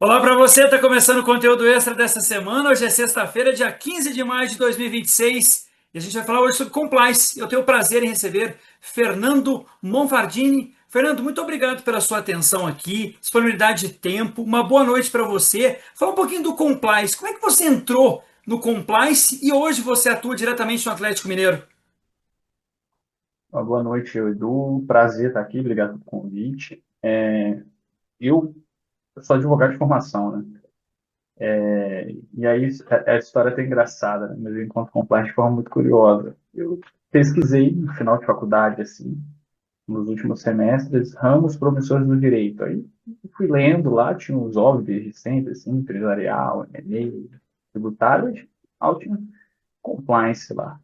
Olá para você, está começando o conteúdo extra dessa semana. Hoje é sexta-feira, dia 15 de maio de 2026, e a gente vai falar hoje sobre compliance. Eu tenho o prazer em receber Fernando Monfardini. Fernando, muito obrigado pela sua atenção aqui, disponibilidade de tempo. Uma boa noite para você. Fala um pouquinho do compliance. Como é que você entrou no compliance e hoje você atua diretamente no Atlético Mineiro? Uma boa noite, Edu. Prazer estar aqui, obrigado pelo convite. Eu sou advogado de formação, né? E aí a história é até engraçada, né? Mas eu encontro compliance de forma muito curiosa. Eu pesquisei no final de faculdade, assim, nos últimos semestres, ramos promissores do direito. Aí eu fui lendo lá, tinha os óbvios de sempre, assim, empresarial, M&A, tributário, tinha compliance lá.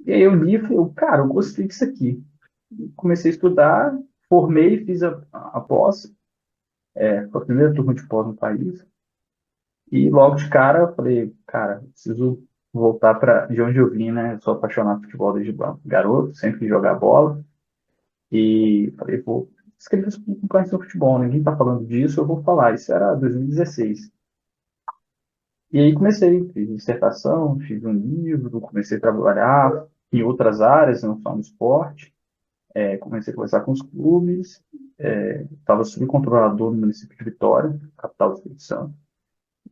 E aí eu li e falei, cara, eu gostei disso aqui. Comecei a estudar, formei, fiz a pós, foi a primeira turma de pós no país, e logo de cara eu falei, cara, preciso voltar para de onde eu vim, né? Eu sou apaixonado por futebol desde garoto, sempre quis jogar bola, e falei, vou escrever sobre compliance no futebol, ninguém está falando disso, eu vou falar. Isso era 2016. E aí comecei, fiz dissertação, fiz um livro, comecei a trabalhar em outras áreas, não só no esporte. Comecei a conversar com os clubes, estava subcontrolador no município de Vitória, capital do Espírito Santo,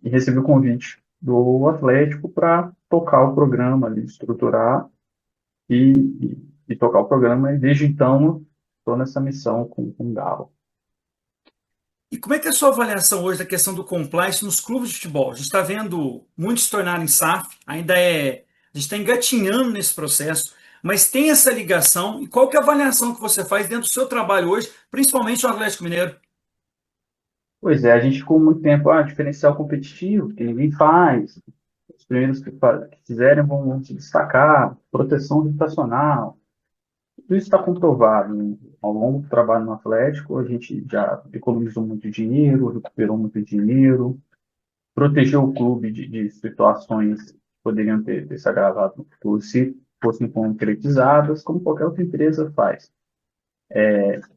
e recebi o convite do Atlético para tocar o programa ali, estruturar e tocar o programa, e desde então estou nessa missão com o Galo. E como é que é a sua avaliação hoje da questão do compliance nos clubes de futebol? A gente está vendo muitos se tornarem SAF, a gente está engatinhando nesse processo, mas tem essa ligação, e qual que é a avaliação que você faz dentro do seu trabalho hoje, principalmente no Atlético Mineiro? Pois é, a gente ficou muito tempo, diferencial competitivo, que ninguém faz, os primeiros que fizerem vão se destacar, proteção reputacional. Tudo isso está comprovado, né? Ao longo do trabalho no Atlético, a gente já economizou muito dinheiro, recuperou muito dinheiro, protegeu o clube de situações que poderiam ter se agravado no futuro se fossem concretizadas, como qualquer outra empresa faz.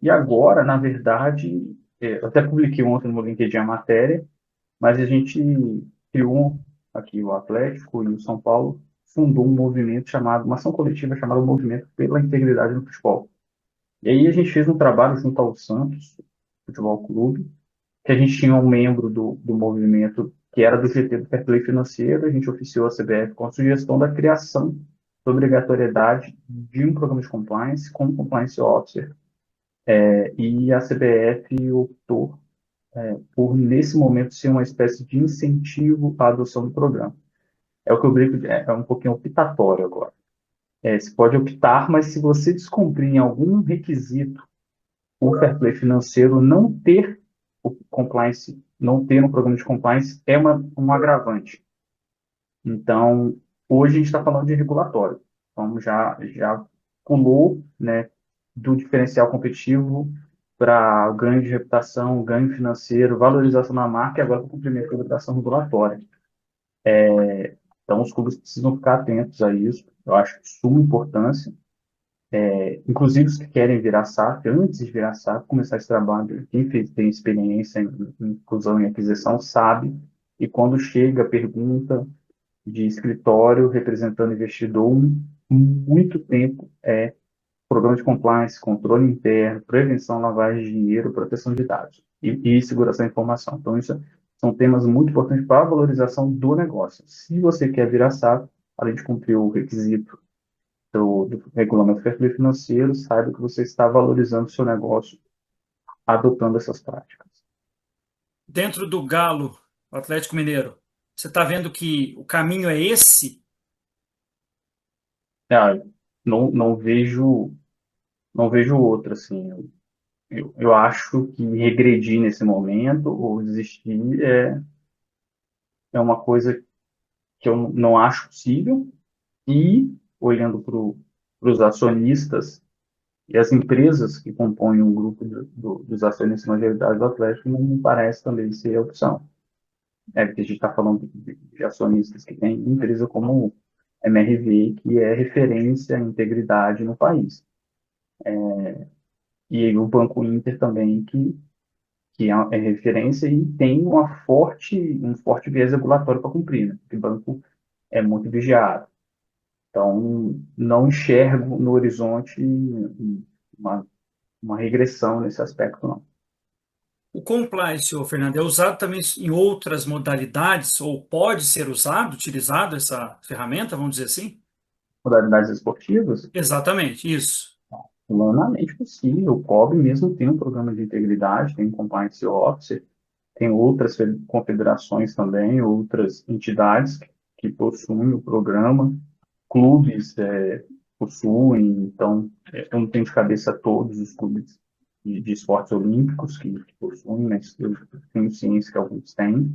E agora, na verdade, eu até publiquei ontem no meu LinkedIn a matéria, mas a gente criou aqui o Atlético e o São Paulo fundou um movimento chamado, uma ação coletiva chamada Movimento pela Integridade no Futebol. E aí a gente fez um trabalho junto ao Santos Futebol Clube, que a gente tinha um membro do movimento que era do GT do Fair Play Financeiro, a gente oficiou a CBF com a sugestão da criação da obrigatoriedade de um programa de compliance com um compliance officer. E a CBF optou por, nesse momento, ser uma espécie de incentivo à adoção do programa. É o que eu brinco, é um pouquinho optatório agora. Você pode optar, mas se você descumprir em algum requisito o fair play financeiro, não ter o compliance, não ter um programa de compliance é um agravante. Então, hoje a gente está falando de regulatório. Então, já pulou, né, do diferencial competitivo para ganho de reputação, ganho financeiro, valorização da marca e agora para o cumprimento da obrigação regulatória. Então, os clubes precisam ficar atentos a isso. Eu acho de suma importância. Inclusive os que querem virar SAF, antes de virar SAF, começar esse trabalho, quem tem experiência em inclusão e aquisição sabe, e quando chega a pergunta de escritório representando investidor, muito tempo é programa de compliance, controle interno, prevenção, lavagem de dinheiro, proteção de dados e segurança da informação. Então, isso são temas muito importantes para a valorização do negócio. Se você quer virar SAF, além de cumprir o requisito do regulamento fair play financeiro, saiba que você está valorizando o seu negócio adotando essas práticas. Dentro do Galo, o Atlético Mineiro, você está vendo que o caminho é esse? Ah, não vejo, não vejo outra, assim. Eu acho que regredir nesse momento ou desistir é uma coisa que eu não acho possível e, olhando para os acionistas e as empresas que compõem o grupo dos acionistas majoritários do Atlético, não me parece também ser a opção. Porque a gente está falando de acionistas que têm empresa como MRV, que é referência em integridade no país. E aí o Banco Inter também, que que é referência e tem um forte viés regulatório para cumprir, né? Porque o banco é muito vigiado. Então, não enxergo no horizonte uma, uma regressão nesse aspecto, não. O compliance, ô, Fernando, é usado também em outras modalidades, ou pode ser usado, utilizado essa ferramenta, vamos dizer assim? Modalidades esportivas, Exatamente, isso. plenamente possível. O COB mesmo tem um programa de integridade, tem um compliance officer, tem outras confederações também, outras entidades que possuem o programa, clubes possuem, então eu não tenho de cabeça todos os clubes de esportes olímpicos que possuem, mas eu tenho ciência que alguns têm,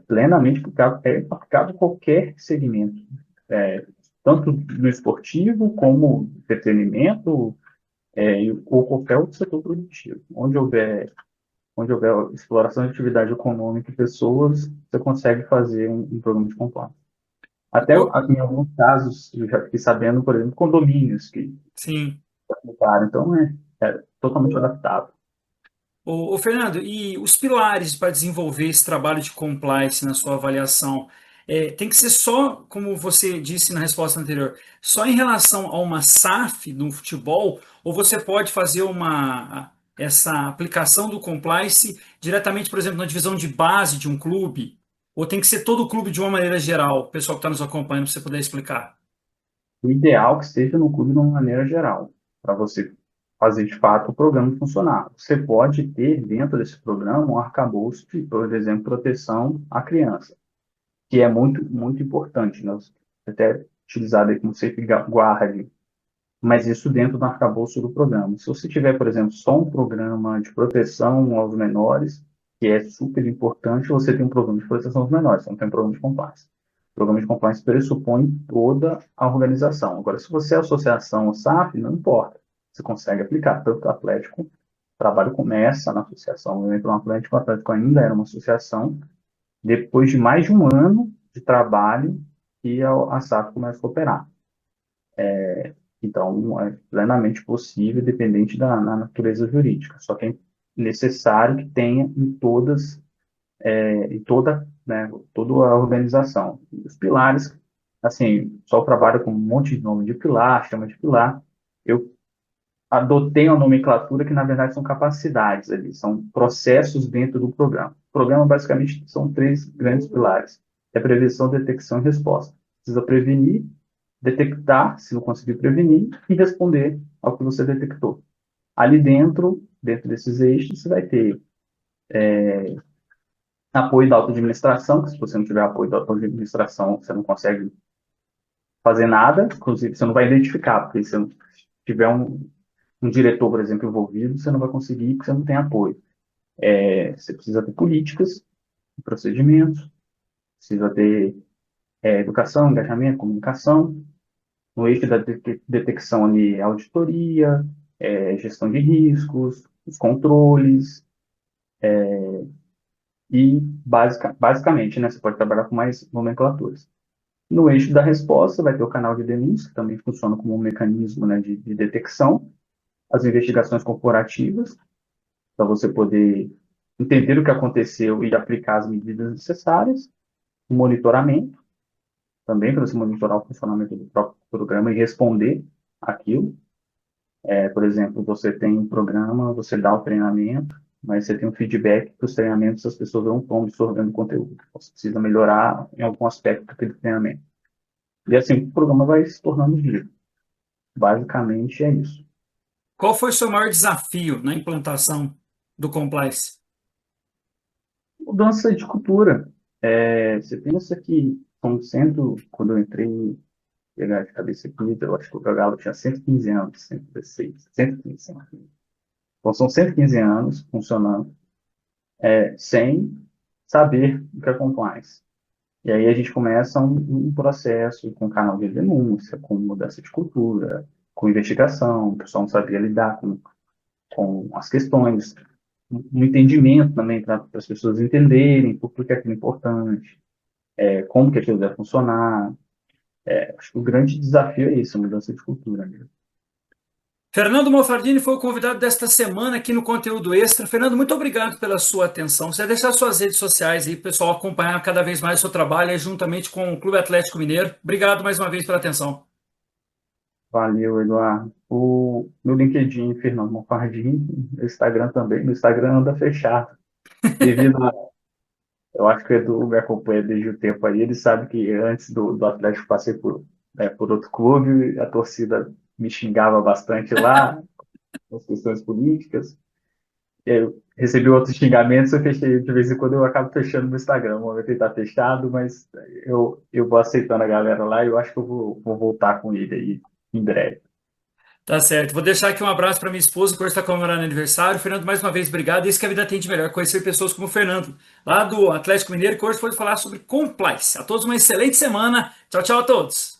plenamente aplicado, aplicado a qualquer segmento, é, tanto no esportivo como entretenimento, ou qualquer outro setor produtivo. Onde houver exploração de atividade econômica e pessoas, você consegue fazer um programa de compliance. Até Ô, em alguns casos, eu já fiquei sabendo, por exemplo, condomínios que sim. aplicaram. Então, é totalmente adaptável. Ô, Fernando, e os pilares para desenvolver esse trabalho de compliance na sua avaliação, tem que ser só, como você disse na resposta anterior, só em relação a uma SAF no futebol, ou você pode fazer essa aplicação do compliance diretamente, por exemplo, na divisão de base de um clube? Ou tem que ser todo o clube de uma maneira geral? O pessoal que está nos acompanhando, se você puder explicar. O ideal é que esteja no clube de uma maneira geral, para você fazer de fato o programa funcionar. Você pode ter dentro desse programa um arcabouço de, por exemplo, proteção à criança, que é muito, muito importante, né? Até utilizado aí como safeguard, mas isso dentro do arcabouço do programa. Se você tiver, por exemplo, só um programa de proteção aos menores, que é super importante, você tem um programa de proteção aos menores, você não tem um programa de compliance. O programa de compliance pressupõe toda a organização. Agora, se você é associação ou SAF, não importa. Você consegue aplicar. Tanto o Atlético, o trabalho começa na associação. Eu entro no Atlético, o Atlético ainda era uma associação. Depois de mais de um ano de trabalho, que a SAF começa a operar. Então, é plenamente possível, dependente da natureza jurídica. Só que é necessário que tenha em toda, né, toda a organização. E os pilares, assim, só trabalho com um monte de nome de pilar, chama de pilar. Eu adotei uma nomenclatura que, na verdade, são capacidades ali, são processos dentro do programa. O programa, basicamente, são três grandes pilares. É prevenção, detecção e resposta. Precisa prevenir, detectar, se não conseguir prevenir, e responder ao que você detectou. Ali dentro desses eixos, você vai ter apoio da autoadministração, que se você não tiver apoio da autoadministração, você não consegue fazer nada, inclusive você não vai identificar, porque se não tiver um diretor, por exemplo, envolvido, você não vai conseguir, porque você não tem apoio. Você precisa ter políticas, procedimentos, precisa ter educação, engajamento, comunicação. No eixo da detecção ali, auditoria, gestão de riscos, os controles, e basicamente, né, você pode trabalhar com mais nomenclaturas. No eixo da resposta, vai ter o canal de denúncia, que também funciona como um mecanismo, né, de detecção, as investigações corporativas, para você poder entender o que aconteceu e aplicar as medidas necessárias, o monitoramento, também para você monitorar o funcionamento do próprio programa e responder aquilo. Por exemplo, você tem um programa, você dá o treinamento, mas você tem um feedback que os treinamentos as pessoas não estão absorvendo o conteúdo. Você precisa melhorar em algum aspecto daquele treinamento. E assim, o programa vai se tornando vivo. Basicamente é isso. Qual foi o seu maior desafio na implantação do compliance? Mudança de cultura. Você pensa que quando eu entrei, pegar de cabeça aqui, eu acho que o Galo tinha 115 anos, 116, 115 anos. Então são 115 anos funcionando, sem saber o que é compliance. E aí a gente começa um processo com canal de denúncia, com mudança de cultura, com investigação, o pessoal não sabia lidar com as questões, um entendimento também para as pessoas entenderem por que aquilo é importante, como que aquilo deve funcionar. Acho que o grande desafio é isso, a mudança de cultura, né? Fernando Monfardini foi o convidado desta semana aqui no Conteúdo Extra. Fernando, muito obrigado pela sua atenção. Você vai deixar suas redes sociais aí, para o pessoal acompanhar cada vez mais o seu trabalho aí, juntamente com o Clube Atlético Mineiro. Obrigado mais uma vez pela atenção. Valeu, Eduardo. No LinkedIn, Fernando Monfardini, no Instagram também. No Instagram anda fechado. Devido a, eu acho que o Edu me acompanha desde o tempo aí, ele sabe que antes do Atlético passei por outro clube, a torcida me xingava bastante lá, as questões políticas. Eu recebi outros xingamentos, eu fechei, de vez em quando eu acabo fechando no Instagram. O momento ele está fechado, mas eu vou aceitando a galera lá e eu acho que eu vou voltar com ele aí em breve. Tá certo. Vou deixar aqui um abraço para minha esposa, que hoje está comemorando aniversário. Fernando, mais uma vez, obrigado. Isso que a vida tem de melhor, conhecer pessoas como o Fernando, lá do Atlético Mineiro, que hoje foi falar sobre compliance. A todos uma excelente semana. Tchau, tchau a todos.